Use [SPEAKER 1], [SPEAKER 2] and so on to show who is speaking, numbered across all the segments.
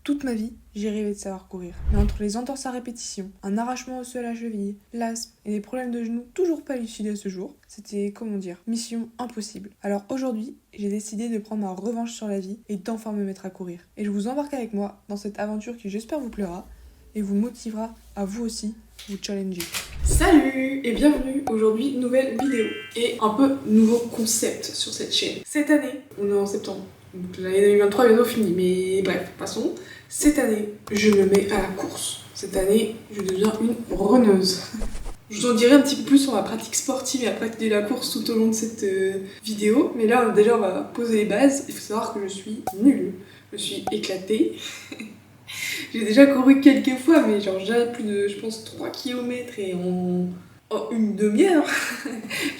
[SPEAKER 1] Toute ma vie, j'ai rêvé de savoir courir. Mais entre les entorses à répétition, un arrachement osseux à la cheville, l'asthme et des problèmes de genoux toujours pas élucidés à ce jour, c'était, comment dire, mission impossible. Alors aujourd'hui, j'ai décidé de prendre ma revanche sur la vie et d'enfin me mettre à courir. Et je vous embarque avec moi dans cette aventure qui j'espère vous plaira et vous motivera à vous aussi vous challenger.
[SPEAKER 2] Salut et bienvenue, aujourd'hui nouvelle vidéo et un peu nouveau concept sur cette chaîne. Cette année, on est en septembre, donc l'année 2023 est bientôt finie, mais bref, passons. Cette année, je me mets à la course. Cette année, je deviens une runneuse. Je vous en dirai un petit peu plus sur ma pratique sportive et la pratique de la course tout au long de cette vidéo, mais là déjà on va poser les bases. Il faut savoir que je suis nulle, je suis éclatée. J'ai déjà couru quelques fois, mais genre j'ai plus de, je pense, 3 km et en une demi-heure.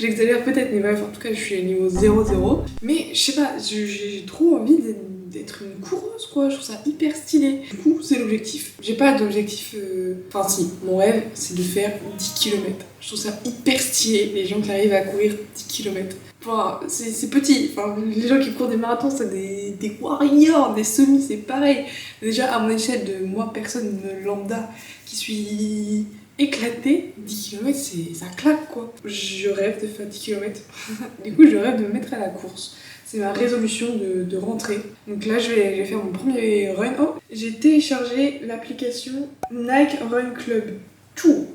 [SPEAKER 2] J'exagère peut-être, mais bref, en tout cas, je suis au niveau 0-0. Mais je sais pas, j'ai trop envie d'être une coureuse, quoi. Je trouve ça hyper stylé. Du coup, c'est l'objectif. J'ai pas d'objectif. Enfin, si, mon rêve, c'est de faire 10 km. Je trouve ça hyper stylé, les gens qui arrivent à courir 10 km. Enfin, c'est petit. Enfin, les gens qui courent des marathons, c'est des warriors, des semis, c'est pareil. Déjà, à mon échelle de moi, personne lambda, qui suis éclatée, 10 km, ça claque, quoi. Je rêve de faire 10 km. Du coup, je rêve de me mettre à la course. C'est ma résolution de rentrer. Donc là, je vais faire mon premier run. Oh, j'ai téléchargé l'application Nike Run Club Tour.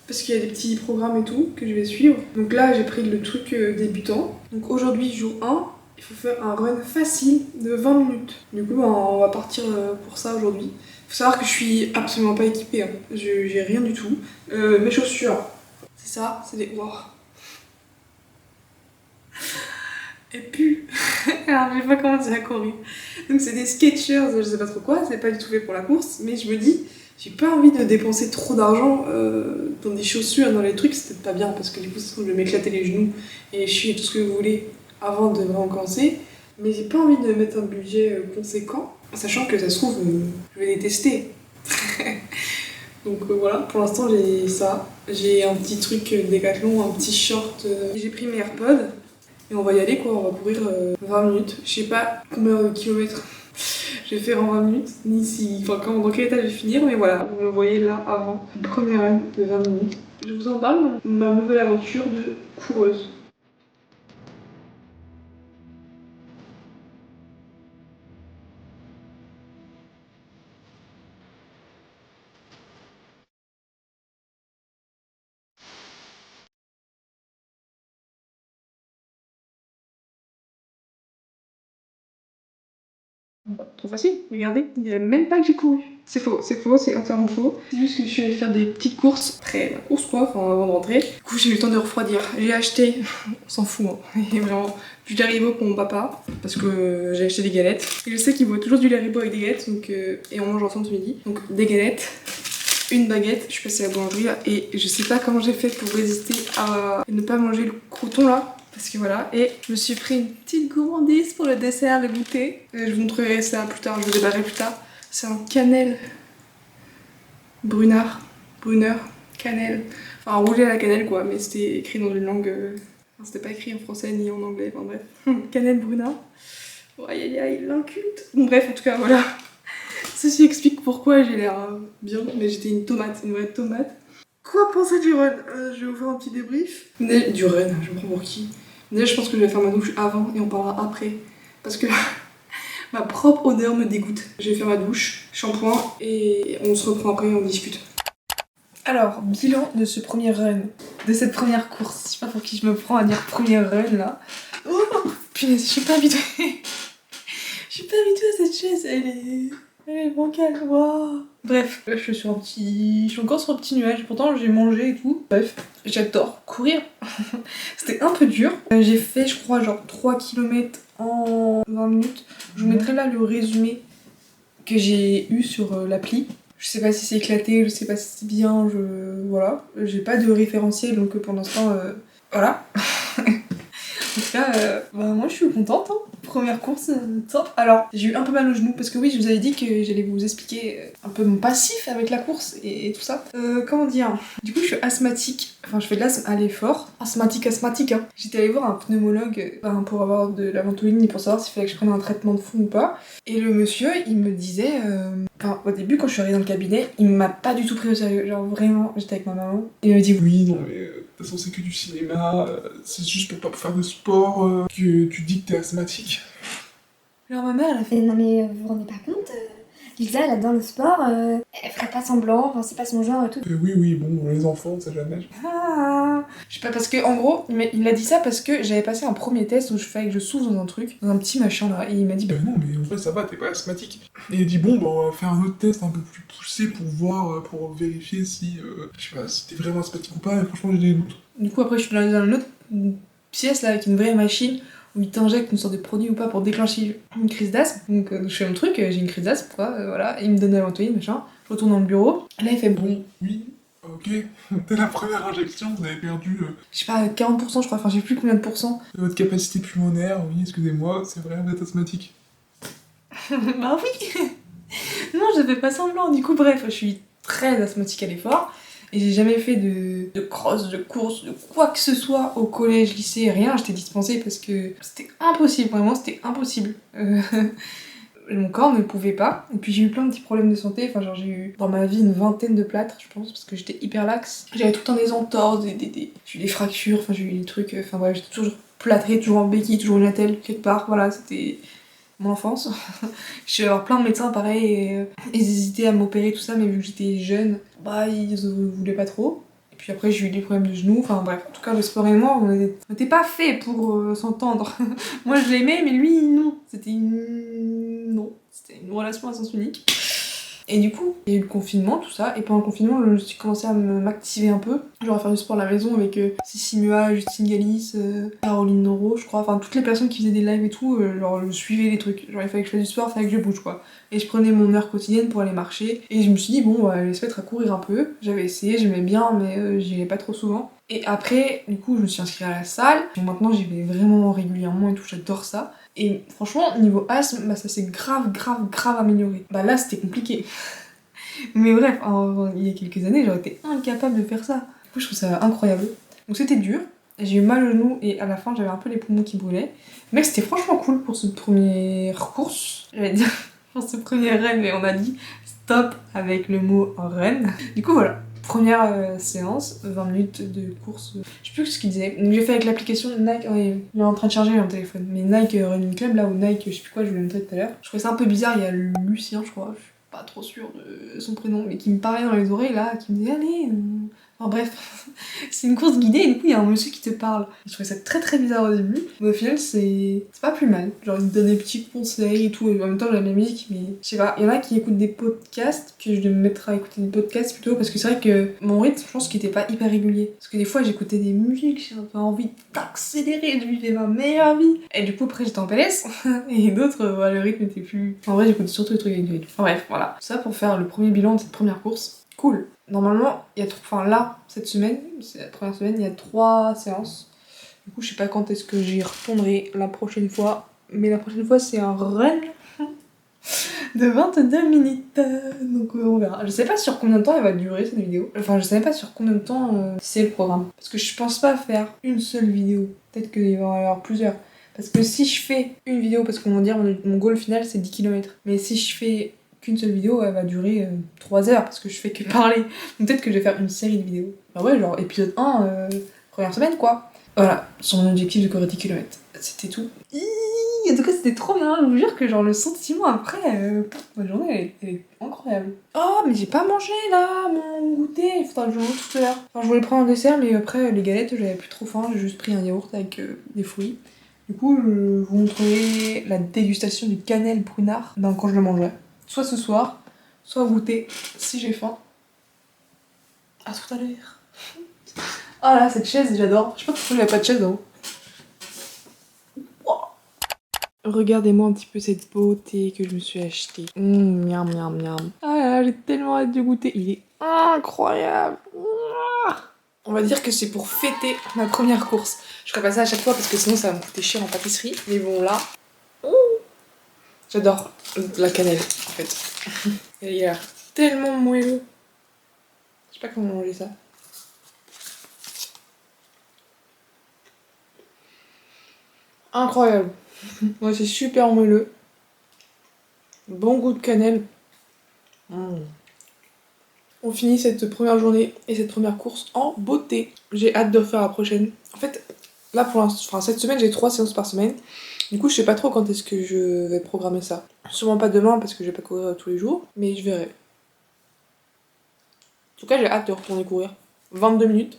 [SPEAKER 2] Parce qu'il y a des petits programmes et tout que je vais suivre. Donc là, j'ai pris le truc débutant. Donc aujourd'hui, jour 1, il faut faire un run facile de 20 minutes. Du coup, on va partir pour ça aujourd'hui. Il faut savoir que je suis absolument pas équipée. Hein. J'ai rien du tout. Mes chaussures, c'est ça, c'est des... Wow. Et puis, alors je vais pas commencer à courir. Donc c'est des Skechers, je sais pas trop quoi, c'est pas du tout fait pour la course, mais je me dis, j'ai pas envie de dépenser trop d'argent dans des chaussures, dans les trucs, c'est peut-être pas bien parce que du coup ça se trouve je vais m'éclater les genoux et les chevilles et tout ce que vous voulez avant de vraiment commencer. Mais j'ai pas envie de mettre un budget conséquent, sachant que ça se trouve je vais les tester. Donc voilà, pour l'instant j'ai ça. J'ai un petit truc Décathlon, un petit short. J'ai pris mes AirPods. Et on va y aller quoi, on va courir 20 minutes. Je sais pas combien de kilomètres je vais faire en 20 minutes, ni si, enfin dans quel état je vais finir, mais voilà, vous me voyez là avant, première run de 20 minutes. Je vous en parle de ma nouvelle aventure de coureuse. Trop facile, regardez, il n'y a même pas que j'ai couru. C'est faux, c'est entièrement faux. C'est juste que je suis allée faire des petites courses, après la course quoi, avant de rentrer. Du coup j'ai eu le temps de refroidir. J'ai acheté, on s'en fout hein, et vraiment, du Laribo pour mon papa, parce que j'ai acheté des galettes. Et je sais qu'il boit toujours du Laribo avec des galettes, donc, et on mange ensemble ce midi. Donc des galettes, une baguette, je suis passée à la boulangerie là, et je sais pas comment j'ai fait pour résister à ne pas manger le croûton là. Parce que voilà, et je me suis pris une petite gourmandise pour le dessert, le goûter. Je vous montrerai ça plus tard, je vous débarrerai plus tard. C'est un cannelle brunard, cannelle. Enfin, roulé à la cannelle quoi, mais c'était écrit dans une langue... Enfin, c'était pas écrit en français ni en anglais, enfin bref. Cannelle brunard. Oh, aïe aïe aïe, l'inculte. Bon bref, en tout cas, voilà. Ceci explique pourquoi j'ai l'air bien, mais j'étais une tomate, une vraie tomate. Quoi penser du run? Je vais vous faire un petit débrief. Du run, je me prends pour qui? Déjà, je pense que je vais faire ma douche avant et on parlera après. Parce que ma propre odeur me dégoûte. Je vais faire ma douche, shampoing et on se reprend après et on discute. Alors, bilan de ce premier run, de cette première course. Je sais pas pour qui je me prends à dire premier run là. Oh punaise, je suis pas habituée. Je suis pas habituée à cette chaise, elle est bancale, waouh. Bref, là, je suis encore sur un petit nuage, pourtant j'ai mangé et tout. Bref, j'adore courir. C'était un peu dur. J'ai fait, je crois, genre 3 km en 20 minutes. Je vous mettrai là le résumé que j'ai eu sur l'appli. Je sais pas si c'est éclaté, je sais pas si c'est bien, voilà. J'ai pas de référentiel, donc pour l'instant, voilà. En tout cas, moi je suis contente, hein.
[SPEAKER 1] première course, top. Alors, j'ai eu un peu mal au genou parce que oui, je vous avais dit que j'allais vous expliquer un peu mon passif avec la course et tout ça. Comment dire? Du coup, je suis asthmatique. Enfin, je fais de l'asthme à l'effort. Asthmatique, hein. J'étais allée voir un pneumologue pour avoir de la ventoline pour savoir s'il fallait que je prenne un traitement de fond ou pas. Et le monsieur, il me disait... Enfin, au début, quand je suis arrivée dans le cabinet, il m'a pas du tout pris au sérieux. Genre, vraiment, j'étais avec ma maman. Et il me dit...
[SPEAKER 3] Oui, non, mais de toute façon, c'est que du cinéma, c'est juste pour pas faire de sport, que tu dis que t'es asthmatique.
[SPEAKER 1] Alors ma mère, elle a fait...
[SPEAKER 4] Non mais vous vous rendez pas compte Lisa, elle adore le sport, elle ferait pas semblant, enfin c'est pas son genre et tout.
[SPEAKER 3] Oui, bon, les enfants, on sait jamais.
[SPEAKER 1] Ah, je sais pas, parce que en gros, il a dit ça parce que j'avais passé un premier test où je fallait que je souffle dans un truc, dans un petit machin là, et il m'a dit bah
[SPEAKER 3] Non, mais en vrai, ça va, t'es pas asthmatique. Et il dit, bon, bah, on va faire un autre test un peu plus poussé pour voir, pour vérifier si, je sais pas, si t'es vraiment asthmatique ou pas, et franchement, j'ai des doutes.
[SPEAKER 1] Du coup après je suis dans une autre pièce là avec une vraie machine où il t'injecte une sorte de produit ou pas pour déclencher une crise d'asthme. Donc je fais mon truc, j'ai une crise d'asthme quoi, voilà, il me donne la ventoline, machin, je retourne dans le bureau, là il fait bon,
[SPEAKER 3] Oui, ok, dès la première injection, vous avez perdu
[SPEAKER 1] je sais pas, 40% je crois, enfin je sais plus combien de pourcents.
[SPEAKER 3] votre capacité pulmonaire, oui, excusez-moi, c'est vrai, vous êtes asthmatique.
[SPEAKER 1] Bah oui. Non, je fais pas semblant. Du coup, bref, je suis très asthmatique à l'effort. Et j'ai jamais fait de cross, de course, de quoi que ce soit au collège, lycée, rien. J'étais dispensée parce que c'était impossible, vraiment, c'était impossible. Mon corps ne pouvait pas. Et puis j'ai eu plein de petits problèmes de santé. Enfin, genre, j'ai eu dans ma vie une vingtaine de plâtres, je pense, parce que j'étais hyper laxe. J'avais tout le temps des entorses, j'ai eu des fractures, enfin, j'ai eu des trucs. Enfin, bref, j'étais toujours plâtrée, toujours en béquille, toujours une attelle, quelque part. Voilà, c'était mon enfance. Je suis avoir plein de médecins pareil et ils hésitaient à m'opérer tout ça mais vu que j'étais jeune, bah ils voulaient pas trop. Et puis après j'ai eu des problèmes de genoux, enfin bref, en tout cas le sport et moi on n'était pas fait pour s'entendre. Moi je l'aimais mais lui non, c'était une relation à sens unique. Et du coup, il y a eu le confinement, tout ça, et pendant le confinement, je suis commencé à m'activer un peu. Genre à faire du sport à la maison avec Sissi Mua, Justine Galis, Caroline Noro, je crois, enfin toutes les personnes qui faisaient des lives et tout, genre je suivais les trucs. Genre il fallait que je fasse du sport, il fallait que je bouge quoi. Et je prenais mon heure quotidienne pour aller marcher, et je me suis dit, bon, bah, je vais se mettre à courir un peu. J'avais essayé, j'aimais bien, mais j'y allais pas trop souvent. Et après, du coup, je me suis inscrite à la salle, et maintenant j'y vais vraiment régulièrement et tout, j'adore ça. Et franchement, niveau asthme, bah ça s'est grave amélioré. Bah là, c'était compliqué. Mais bref, il y a quelques années, j'aurais été incapable de faire ça. Du coup, je trouve ça incroyable. Donc c'était dur, j'ai eu mal au genou et à la fin, j'avais un peu les poumons qui brûlaient. Mais c'était franchement cool pour cette première course. J'allais dire pour ce premier run, mais on a dit stop avec le mot run. Du coup, voilà. Première séance, 20 minutes de course. Je sais plus ce qu'il disait. Donc j'ai fait avec l'application Nike. Oui, il est en train de charger mon téléphone. Mais Nike Running Club, là, ou Nike, je sais plus quoi, je vous l'ai montré tout à l'heure. Je trouvais ça un peu bizarre. Il y a Lucien, je crois. Je suis pas trop sûre de son prénom, mais qui me parlait dans les oreilles, là, qui me disait allez. Enfin bref, c'est une course guidée et du coup il y a un monsieur qui te parle. Je trouvais ça très bizarre au début, mais au final c'est pas plus mal. Genre il te donne des petits conseils et tout, et en même temps j'aime la musique, mais je sais pas, il y en a qui écoutent des podcasts, que je devais me mettre à écouter des podcasts plutôt, parce que c'est vrai que mon rythme, je pense qu'il était pas hyper régulier. Parce que des fois j'écoutais des musiques, j'avais envie d'accélérer, de vivre ma meilleure vie. Et du coup après j'étais en PLS, et d'autres, le rythme était plus... En vrai j'écoutais surtout des trucs avec du rythme. Enfin bref, voilà. Ça pour faire le premier bilan de cette première course. Cool. Normalement, là, cette semaine, c'est la première semaine, il y a 3 séances. Du coup, je sais pas quand est-ce que j'y retournerai la prochaine fois. Mais la prochaine fois, c'est un run de 22 minutes. Donc on verra. Je sais pas sur combien de temps elle va durer cette vidéo. Enfin, je sais pas sur combien de temps c'est le programme. Parce que je pense pas faire une seule vidéo. Peut-être qu'il va y en avoir plusieurs. Parce que si je fais une vidéo, parce qu'on va dire mon goal final c'est 10 km. Mais si je fais qu'une seule vidéo, elle va durer 3 heures parce que je fais que parler. Donc peut-être que je vais faire une série de vidéos. Bah ouais, genre épisode 1, première semaine quoi. Voilà, sur mon objectif de courir 10 km. C'était tout. En tout cas, c'était trop bien. Je vous jure que genre le sentiment après, ma journée, elle est incroyable. Oh, mais j'ai pas mangé là, mon goûter. Il faudra que je mange tout à l'heure. Enfin, je voulais prendre un dessert, mais après, les galettes, j'avais plus trop faim. J'ai juste pris un yaourt avec des fruits. Du coup, je vous montrerai la dégustation du cannelle prunard quand je le mangerai. Soit ce soir, soit goûter si j'ai faim. À tout à l'heure. Ah là, cette chaise, j'adore. Je sais pas pourquoi il n'y a pas de chaise en haut. Regardez-moi un petit peu cette beauté que je me suis achetée. Miam. Ah là là, j'ai tellement hâte de goûter. Il est incroyable. On va dire que c'est pour fêter ma première course. Je ferai pas ça à chaque fois parce que sinon ça va me coûter cher en pâtisserie. Mais bon là...
[SPEAKER 2] J'adore la cannelle en fait. Il a l'air tellement moelleux. Je sais pas comment manger ça. Incroyable. Ouais, c'est super moelleux. Bon goût de cannelle. On finit cette première journée et cette première course en beauté. J'ai hâte de faire la prochaine. En fait, là pour l'instant, enfin, cette semaine j'ai 3 séances par semaine. Du coup, je sais pas trop quand est-ce que je vais programmer ça. Sûrement pas demain parce que je vais pas courir tous les jours, mais je verrai. En tout cas, j'ai hâte de retourner courir. 22 minutes.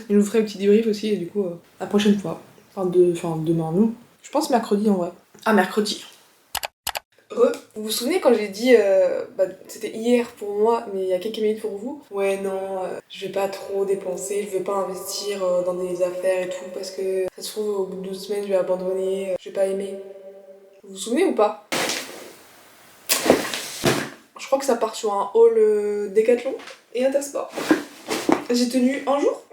[SPEAKER 2] Et je vous ferai un petit débrief aussi, et du coup, la prochaine fois. Enfin, demain, non. Je pense mercredi en vrai. Ah, mercredi. Vous vous souvenez quand j'ai dit, c'était hier pour moi, mais il y a quelques minutes pour vous? Ouais, non, je vais pas trop dépenser, je vais pas investir dans des affaires et tout, parce que ça se trouve, au bout de 12 semaines, je vais abandonner, je vais pas aimer. Vous vous souvenez ou pas? Je crois que ça part sur un haul Décathlon et Intersport. J'ai tenu un jour,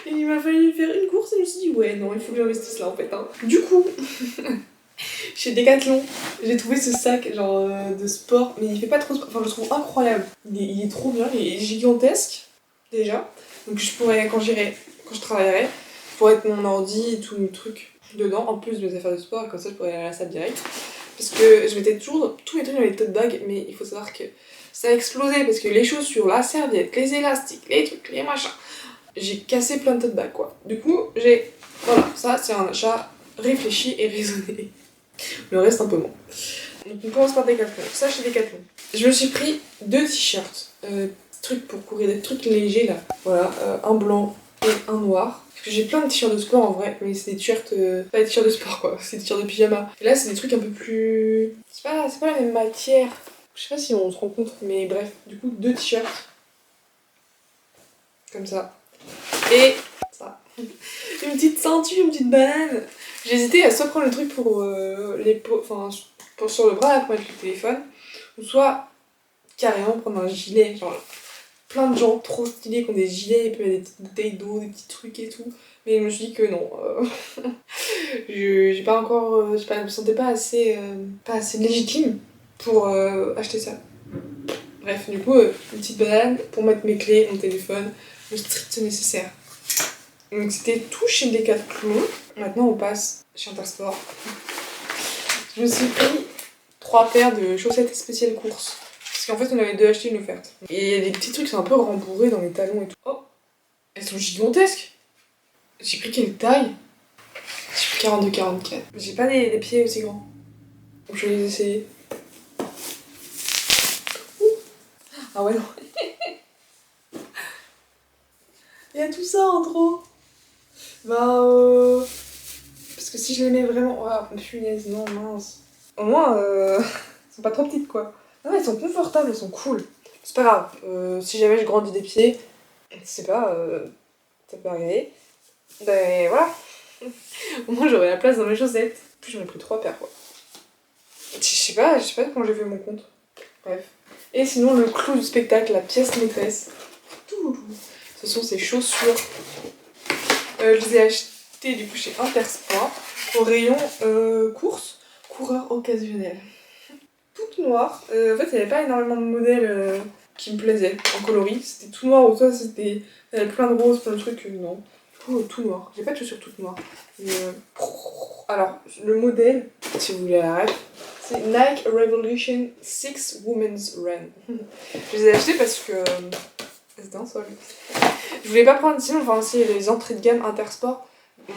[SPEAKER 2] et il m'a fallu faire une course, et je me suis dit, ouais, non, il faut que j'investisse là en fait. Hein. Du coup, chez Decathlon, j'ai trouvé ce sac genre de sport, mais il fait pas trop sport, enfin je le trouve incroyable. Il est trop bien, il est gigantesque déjà. Donc je pourrais, quand je travaillerai, je pourrais être mon ordi et tous mes trucs dedans, en plus de mes affaires de sport, et comme ça je pourrais aller à la salle direct. Parce que je mettais toujours tous mes trucs dans les tote bags, mais il faut savoir que ça a explosé parce que les chaussures, la serviette, les élastiques, les trucs, les machins, j'ai cassé plein de tote bags quoi. Du coup, voilà, ça c'est un achat réfléchi et raisonné. Le reste un peu moins. Donc on commence par Decathlon. Ça chez Decathlon. Je me suis pris 2 t-shirts. Trucs pour courir, des trucs légers là. Voilà, un blanc et un noir. Parce que j'ai plein de t-shirts de sport en vrai, mais c'est des t-shirts, pas des t-shirts de sport quoi, c'est des t-shirts de pyjama. Et là c'est des trucs un peu plus... C'est pas la même matière. Je sais pas si on se rend compte, mais bref. Du coup 2 t-shirts. Comme ça. Et ça. Une petite ceinture, une petite banane. J'hésitais à soit prendre le truc pour sur le bras là, pour mettre le téléphone, ou soit carrément prendre un gilet. Genre plein de gens trop stylés qui ont des gilets, et puis il y a des petites bouteilles d'eau, des petits trucs et tout. Mais je me suis dit que non. J'ai pas encore. Je me sentais pas assez légitime pour acheter ça. Bref, du coup, une petite banane pour mettre mes clés, mon téléphone, le strict nécessaire. Donc c'était tout chez Decathlon. Maintenant on passe chez Intersport. Je me suis pris 3 paires de chaussettes spéciales courses. Parce qu'en fait on avait 2 acheté une offerte. Et il y a des petits trucs qui sont un peu rembourrés dans les talons et tout. Oh, elles sont gigantesques. J'ai pris quelle taille? J'ai pris 42-44. J'ai pas des pieds aussi grands. Donc je vais les essayer. Ouh. Ah ouais non. Il y a tout ça en trop. Parce que si je les mets vraiment... Oh, punaise, non, mince. Au moins, elles sont pas trop petites, quoi. Non, elles sont confortables, elles sont cool. C'est pas grave. Si jamais je grandis des pieds, je sais pas, ça peut arriver. Ben voilà. Au moins, j'aurai la place dans mes chaussettes. En plus, j'en ai pris 3 paires, quoi. Je sais pas comment j'ai fait mon compte. Bref. Et sinon, le clou du spectacle, la pièce maîtresse. Ce sont ces chaussures. Je les ai achetées du coup chez Intersport au rayon coureur occasionnel. Toutes noires. En fait, il n'y avait pas énormément de modèles qui me plaisaient en coloris. C'était tout noir ou soit c'était. Il y avait plein de roses, plein de trucs. Non. Tout noir. J'ai pas de chaussures toutes noires. Alors, le modèle, si vous voulez la ref, c'est Nike Revolution 6 Women's Run. Je les ai achetées parce que. C'était un sol. Je voulais pas prendre sinon, enfin si les entrées de gamme Intersport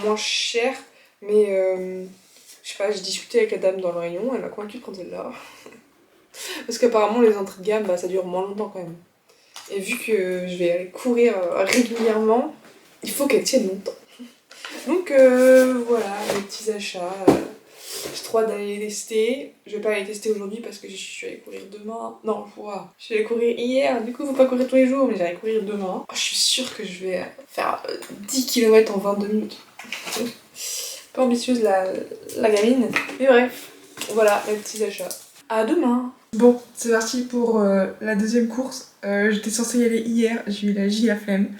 [SPEAKER 2] moins chères, mais je sais pas, j'ai discuté avec la dame dans le rayon, elle m'a convaincue de prendre celle-là. Parce qu'apparemment les entrées de gamme ça dure moins longtemps quand même. Et vu que je vais aller courir régulièrement, il faut qu'elle tienne longtemps. Donc voilà, les petits achats. J'ai trop hâte d'aller les tester. Je vais pas aller les tester aujourd'hui parce que je suis allée courir demain. Non, je suis allée courir hier, du coup faut pas courir tous les jours, mais j'allais courir demain. Je suis sûre que je vais faire 10 km en 22 minutes. Pas ambitieuse la gamine. Mais bref, voilà mes petits achats. À demain. Bon, c'est parti pour la deuxième course. J'étais censée y aller hier, j'ai eu la flemme.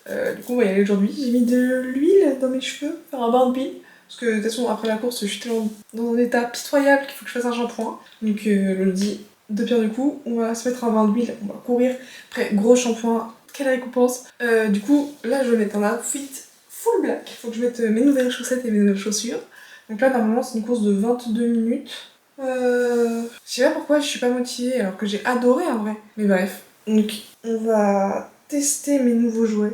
[SPEAKER 2] Du coup on va y aller aujourd'hui. J'ai mis de l'huile dans mes cheveux, faire un bain de bille. Parce que de toute façon, après la course, je suis tellement dans un état pitoyable qu'il faut que je fasse un shampoing. Donc je me dis, de pierre du coup, on va se mettre un bain d'huile, on va courir. Après, gros shampoing, quelle récompense. Du coup, là, je vais mettre un outfit full black. Il faut que je mette mes nouvelles chaussettes et mes nouvelles chaussures. Donc là, normalement, c'est une course de 22 minutes. Je sais pas pourquoi je suis pas motivée alors que j'ai adoré en vrai. Mais bref. Donc, on va tester mes nouveaux jouets.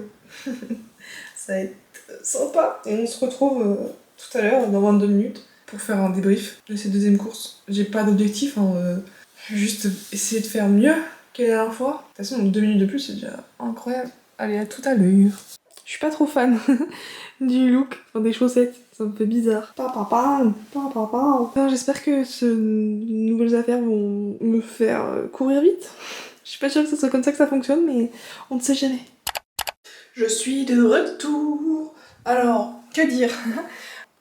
[SPEAKER 2] Ça va être sympa. Et on se retrouve tout à l'heure, dans 22 minutes, pour faire un débrief de cette deuxième course. J'ai pas d'objectif, hein, juste essayer de faire mieux que la dernière fois. De toute façon, 2 minutes de plus, c'est déjà incroyable. Allez, à tout à l'heure. Je suis pas trop fan du look, enfin des chaussettes, ça me fait bizarre. Enfin, j'espère que ces nouvelles affaires vont me faire courir vite. Je suis pas sûre que ce soit comme ça que ça fonctionne, mais on ne sait jamais. Je suis de retour. Alors, que dire?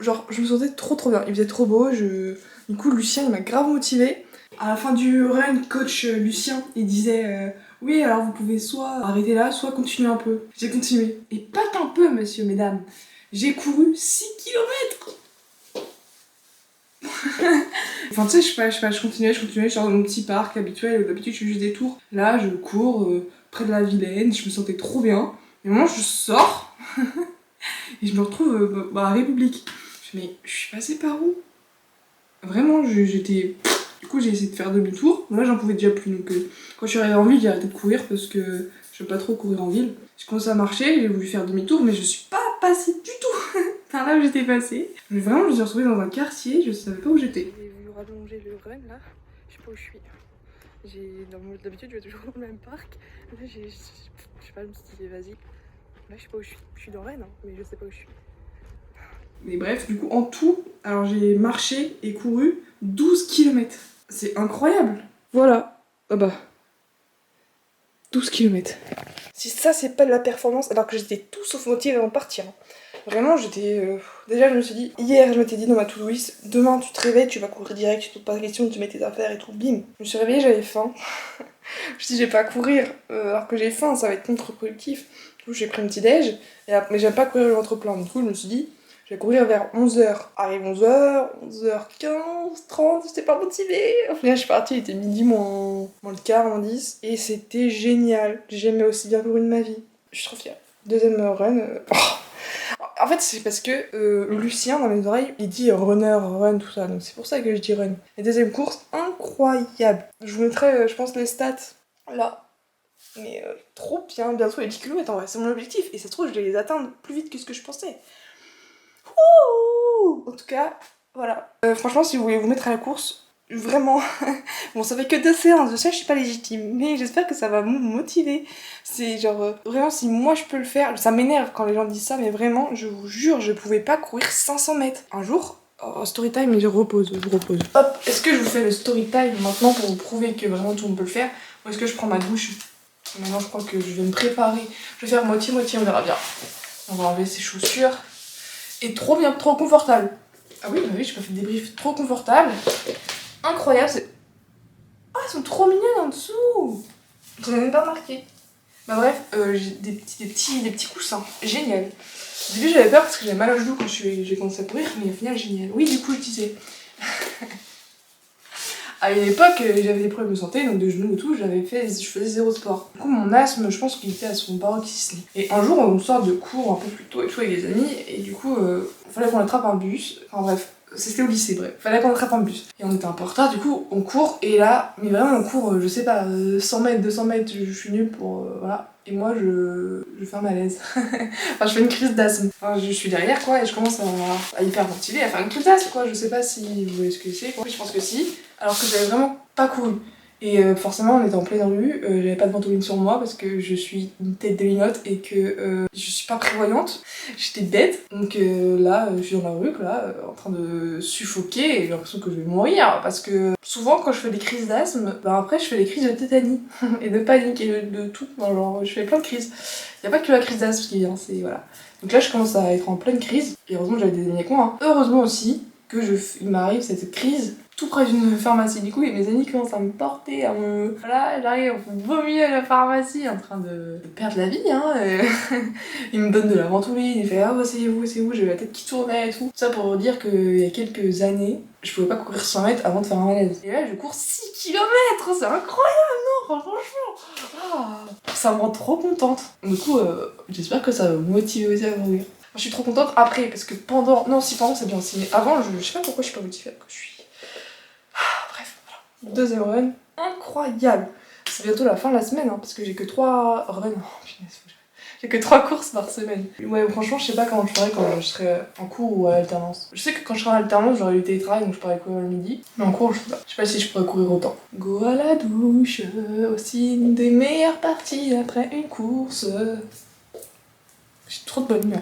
[SPEAKER 2] Genre, je me sentais trop bien. Il faisait trop beau. Du coup, Lucien, il m'a grave motivée. À la fin du run, coach Lucien, il disait oui, alors vous pouvez soit arrêter là, soit continuer un peu. J'ai continué. Et pas qu'un peu, monsieur, mesdames. J'ai couru 6 kilomètres. Enfin, tu sais, je continuais, je suis dans mon petit parc habituel où d'habitude je fais juste des tours. Là, je cours près de la Vilaine, je me sentais trop bien. Et au moment, je sors et je me retrouve à République. Mais je suis passée par où? Vraiment, j'étais. Du coup, j'ai essayé de faire demi-tour. Là, j'en pouvais déjà plus. Donc, quand je suis arrivée en ville, j'ai arrêté de courir parce que j'aime pas trop courir en ville. J'ai commencé à marcher, j'ai voulu faire demi-tour, mais je suis pas passée du tout par là où j'étais passée. Mais vraiment, je me suis retrouvée dans un quartier, je savais pas où j'étais. J'ai voulu rallonger le run là, je sais pas où je suis. D'habitude, je vais toujours dans le même parc. Là, je sais pas, je me suis dit, vas-y. Là, je sais pas où je suis. Je suis dans Rennes, hein, mais je sais pas où je suis. Mais bref, du coup, en tout, alors j'ai marché et couru 12 km. C'est incroyable. Voilà. Ah bah. 12 km. Si ça, c'est pas de la performance, alors que j'étais tout sauf motivée avant de partir. Vraiment, j'étais. Déjà, je me suis dit, hier, je m'étais dit dans ma to-do list, demain, tu te réveilles, tu vas courir direct, tu te poses pas de questions, tu mets tes affaires et tout, bim. Je me suis réveillée, j'avais faim. Je me suis dit, je vais pas courir alors que j'ai faim, ça va être contre-productif. Du coup, j'ai pris un petit déj, mais j'aime pas courir le ventre plein. Du coup, je me suis dit, je vais courir vers 11h. Arrive 11h, 11h15, 30, j'étais pas motivée. Au final, je suis partie, il était midi moins le quart, moins 10. Et c'était génial. J'ai jamais aussi bien couru de ma vie. Je suis trop fière. Deuxième run. En fait, c'est parce que Lucien, dans mes oreilles, il dit runner, run, tout ça. Donc c'est pour ça que je dis run. Et deuxième course, incroyable. Je vous mettrai, je pense, les stats là. Mais trop bien, bientôt les 10 km en vrai, c'est mon objectif. Et ça se trouve, je vais les atteindre plus vite que ce que je pensais. Ouh, en tout cas, voilà. Franchement, si vous voulez vous mettre à la course, vraiment, bon, ça fait que 2 séances, je sais, je suis pas légitime, mais j'espère que ça va me motiver. C'est genre, vraiment, si moi je peux le faire, ça m'énerve quand les gens disent ça, mais vraiment, je vous jure, je pouvais pas courir 500 mètres. Un jour, story time, et je repose. Hop, est-ce que je vous fais le story time maintenant pour vous prouver que vraiment tout le monde peut le faire, ou est-ce que je prends ma douche? Maintenant, je crois que je vais me préparer. Je vais faire moitié-moitié, on verra bien. On va enlever ses chaussures. Et trop bien, trop confortable. Ah oui, bah oui, j'ai pas fait de débrief. Trop confortable. Incroyable, c'est... Ah, elles sont trop mignonnes en dessous. J'en ai même pas remarqué. Bah bref, j'ai des petits coussins. Génial. Au début, j'avais peur parce que j'avais mal au genou quand j'ai commencé à courir, mais au final, génial. Oui, du coup, je disais... À une époque, j'avais des problèmes de santé, donc de genoux et tout, je faisais zéro sport. Du coup, mon asthme, je pense qu'il était à son paroxysme. Et un jour, on sort de cours un peu plus tôt et tout avec des amis, et du coup, fallait qu'on attrape un bus. Enfin bref, c'était au lycée, bref. Fallait qu'on attrape un bus. Et on était un peu en retard, du coup, on court, et là, mais vraiment, on court, je sais pas, 100 mètres, 200 mètres, je suis nulle pour. Voilà. Et moi, je fais un malaise. Enfin, je fais une crise d'asthme. Enfin, je suis derrière, quoi, et je commence à hyperventiler, à faire une crise d'asthme, quoi. Je sais pas si vous voyez ce que c'est, quoi. Je pense que si. Alors que j'avais vraiment pas couru. Et forcément, on était en pleine rue, j'avais pas de ventoline sur moi parce que je suis une tête de linotte et que je suis pas prévoyante. J'étais bête. Donc là, je suis dans la rue, là, en train de suffoquer et j'ai l'impression que je vais mourir parce que souvent, quand je fais des crises d'asthme, bah après, je fais des crises de tétanie et de panique et de tout. Genre, je fais plein de crises. Y a pas que la crise d'asthme qui vient, c'est voilà. Donc là, je commence à être en pleine crise et heureusement, j'avais des amis avec moi. Hein. Heureusement aussi. il m'arrive cette crise tout près d'une pharmacie. Du coup, et mes amis commencent à me porter, à me... Voilà, j'arrive, on vomit à la pharmacie en train de perdre la vie, hein. Il me donne de la ventoline, il fait « Ah, bah, c'est où ?» J'avais la tête qui tournait et tout. Ça pour dire qu'il y a quelques années, je pouvais pas courir 100 mètres avant de faire un malaise. Et là, je cours 6 km, c'est incroyable, non, franchement. Ah, ça me rend trop contente. Du coup, j'espère que ça va me motiver aussi à courir. Je suis trop contente après, parce que pendant... Non, si, pendant c'est bien aussi, mais avant, je sais pas pourquoi je suis pas motivée, que je suis... Bref, voilà. Deuxième run, incroyable. C'est bientôt la fin de la semaine, hein, parce que j'ai que 3 runs. Oh, punaise, j'ai que 3 courses par semaine. Ouais, franchement, je sais pas comment je ferai quand je serai en cours ou à l'alternance. Je sais que quand je serai en alternance, j'aurai du télétravail, donc je pourrai courir le midi. Mais en cours, je sais pas. Je sais pas si je pourrais courir autant. Go à la douche, aussi une des meilleures parties après une course. J'ai trop de bonne humeur.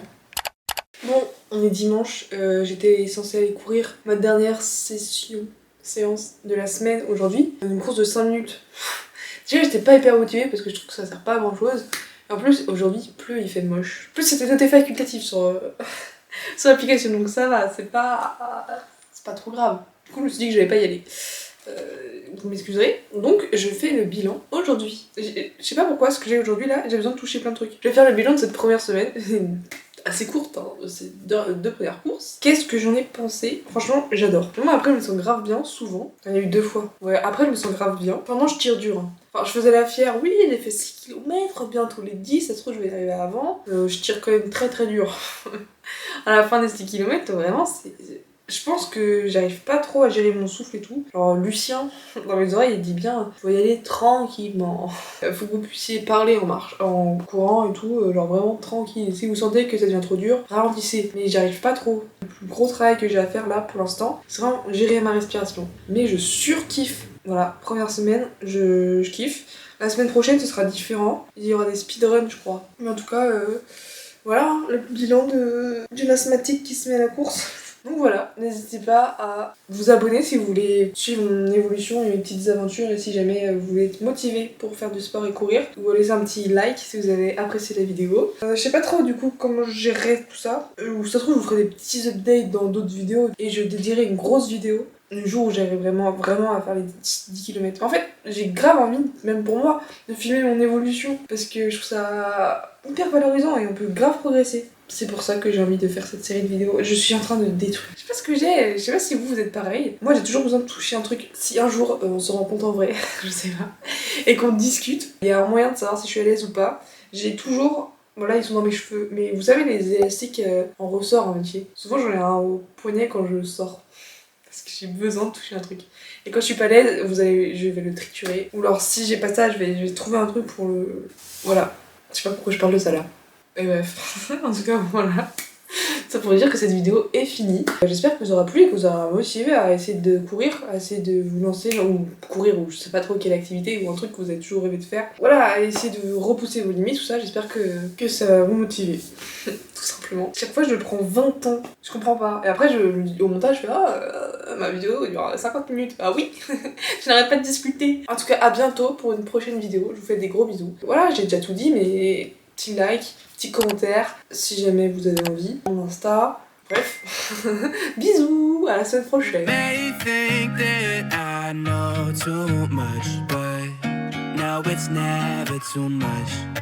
[SPEAKER 2] Bon, on est dimanche, j'étais censée aller courir ma dernière séance de la semaine aujourd'hui. Une course de 5 minutes. Déjà, j'étais pas hyper motivée parce que je trouve que ça sert pas à grand chose. Et en plus, aujourd'hui, il pleut, il fait moche. En plus, c'était noté facultatif sur l'application, donc ça va, c'est pas trop grave. Du coup, je me suis dit que j'allais pas y aller. Vous m'excuserez. Donc, je fais le bilan aujourd'hui. Je sais pas pourquoi, ce que j'ai aujourd'hui là, j'ai besoin de toucher plein de trucs. Je vais faire le bilan de cette première semaine. Assez courte, hein, de ces deux premières courses. Qu'est-ce que j'en ai pensé? Franchement, j'adore. Moi, après, je me sens grave bien, souvent. Il y en a eu 2 fois. Ouais, après, je me sens grave bien. Pendant, je tire dur. Hein. Enfin, je faisais la fière, oui, j'ai fait 6 km, bientôt les 10, ça se trouve, je vais y arriver avant. Je tire quand même très très dur. À la fin des 6 km, vraiment, c'est... Je pense que j'arrive pas trop à gérer mon souffle et tout. Alors Lucien, dans mes oreilles, il dit bien faut y aller tranquillement. Faut que vous puissiez parler en marche, en courant et tout, genre vraiment tranquille. Si vous sentez que ça devient trop dur, ralentissez. Mais j'arrive pas trop. Le plus gros travail que j'ai à faire là pour l'instant, c'est vraiment gérer ma respiration. Mais je surkiffe. Voilà, première semaine, je kiffe. La semaine prochaine, ce sera différent. Il y aura des speedruns, je crois. Mais en tout cas, voilà, le bilan d'une asthmatique qui se met à la course. Donc voilà, n'hésitez pas à vous abonner si vous voulez suivre mon évolution et mes petites aventures et si jamais vous voulez être motivé pour faire du sport et courir. Ou laissez un petit like si vous avez apprécié la vidéo. Je sais pas trop du coup comment je gérerai tout ça. Ou ça se trouve je vous ferai des petits updates dans d'autres vidéos et je dédierai une grosse vidéo. Le jour où j'arrive vraiment à faire les 10 km. En fait, j'ai grave envie, même pour moi, de filmer mon évolution. Parce que je trouve ça hyper valorisant et on peut grave progresser. C'est pour ça que j'ai envie de faire cette série de vidéos. Je suis en train de détruire. Je sais pas ce que j'ai, je sais pas si vous êtes pareil. Moi j'ai toujours besoin de toucher un truc. Si un jour on se rencontre en vrai, je sais pas, et qu'on discute, il y a un moyen de savoir si je suis à l'aise ou pas. J'ai toujours... Voilà, ils sont dans mes cheveux. Mais vous savez, les élastiques en ressort en métier. Souvent j'en ai un au poignet quand je sors. Parce que j'ai besoin de toucher un truc. Et quand je suis pas à l'aise, je vais le triturer. Ou alors si j'ai pas ça, je vais trouver un truc pour le... Voilà. Je sais pas pourquoi je parle de ça là. Et bref, en tout cas voilà. Ça pourrait dire que cette vidéo est finie. J'espère que vous aura plu et que vous aura motivé à essayer de courir, à essayer de vous lancer, ou courir, ou je sais pas trop quelle activité, ou un truc que vous avez toujours rêvé de faire. Voilà, à essayer de repousser vos limites, tout ça, j'espère que ça va vous motiver. Tout simplement. Chaque fois je le prends 20 ans, je comprends pas. Et après au montage je fais ma vidéo il y aura 50 minutes. Ah oui. Je n'arrête pas de discuter. En tout cas à bientôt pour une prochaine vidéo, je vous fais des gros bisous. Voilà, j'ai déjà tout dit mais petit like, petit commentaire si jamais vous avez envie, mon Insta, bref. Bisous, à la semaine prochaine. May think that I know too much, but now it's never too much.